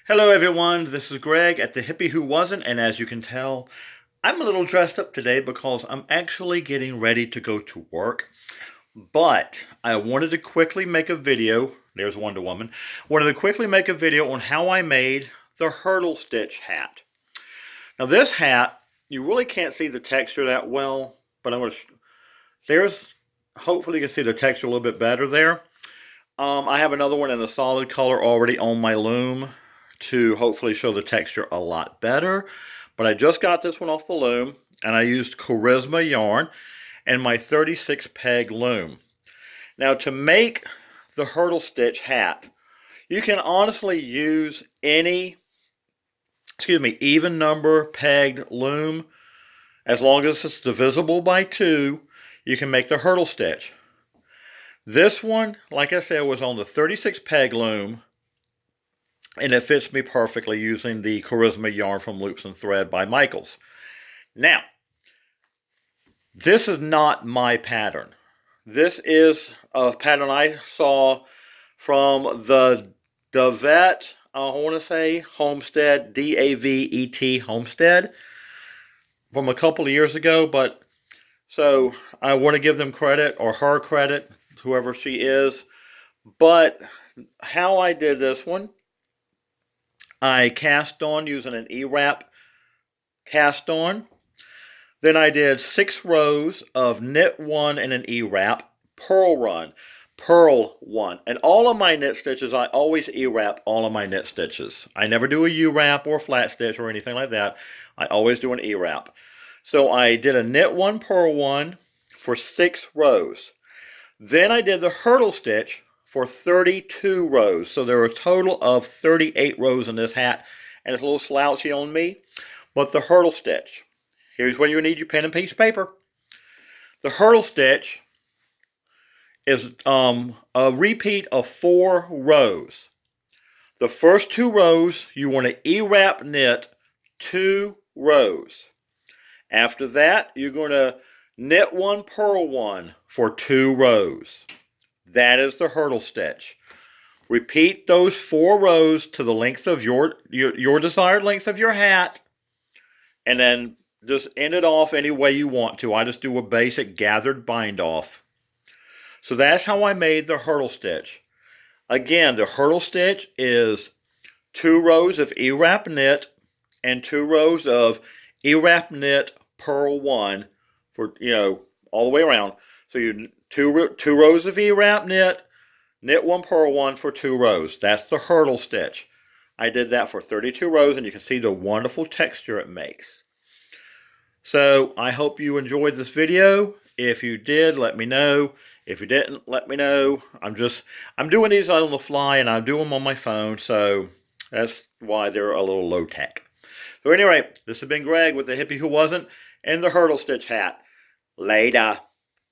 Hello everyone, this is Greg at the Hippie Who Wasn't, and as you can tell, I'm a little dressed up today because I'm actually getting ready to go to work. But I wanted to quickly make a video, there's Wonder Woman, wanted to quickly make a video on how I made the hurdle stitch hat. Now this hat, you really can't see the texture that well, but hopefully you can see the texture a little bit better there. I have another one in a solid color already on my loom to hopefully show the texture a lot better. But I just got this one off the loom, and I used Charisma yarn and my 36 peg loom. Now to make the hurdle stitch hat, you can honestly use any, even number pegged loom. As long as it's divisible by 2, you can make the hurdle stitch. This one, like I said, was on the 36 peg loom, and it fits me perfectly using the Charisma yarn from Loops and Thread by Michaels. Now, this is not my pattern. This is a pattern I saw from the Davet, I want to say, Homestead, D-A-V-E-T Homestead, from a couple of years ago. So I want to give them credit, or her credit, whoever she is. But how I did this one, I cast on using an E-wrap cast on. Then I did 6 rows of knit 1 and an E-wrap, purl 1. And all of my knit stitches, I always E-wrap all of my knit stitches. I never do a U-wrap or flat stitch or anything like that. I always do an E-wrap. So I did a knit 1, purl 1 for 6 rows. Then I did the hurdle stitch for 32 rows. So there were a total of 38 rows in this hat, and it's a little slouchy on me. But the hurdle stitch, here's where you need your pen and piece of paper. The hurdle stitch is a repeat of 4 rows. The first 2 rows, you want to E-wrap knit 2 rows. After that, you're going to knit 1, purl 1 for 2 rows. That is the hurdle stitch. Repeat those 4 rows to the length of your desired length of your hat, and then just end it off any way you want to. I just do a basic gathered bind off. So that's how I made the hurdle stitch. Again, the hurdle stitch is 2 rows of E-wrap knit and 2 rows of E-wrap knit purl 1 for, all the way around. So you two rows of E-wrap knit 1, purl 1 for 2 rows. That's the hurdle stitch. I did that for 32 rows, and you can see the wonderful texture it makes. So I hope you enjoyed this video. If you did, let me know. If you didn't, let me know. I'm doing these on the fly, and I do them on my phone, so that's why they're a little low tech. So anyway, this has been Greg with the Hippie Who Wasn't and the hurdle stitch hat. Later.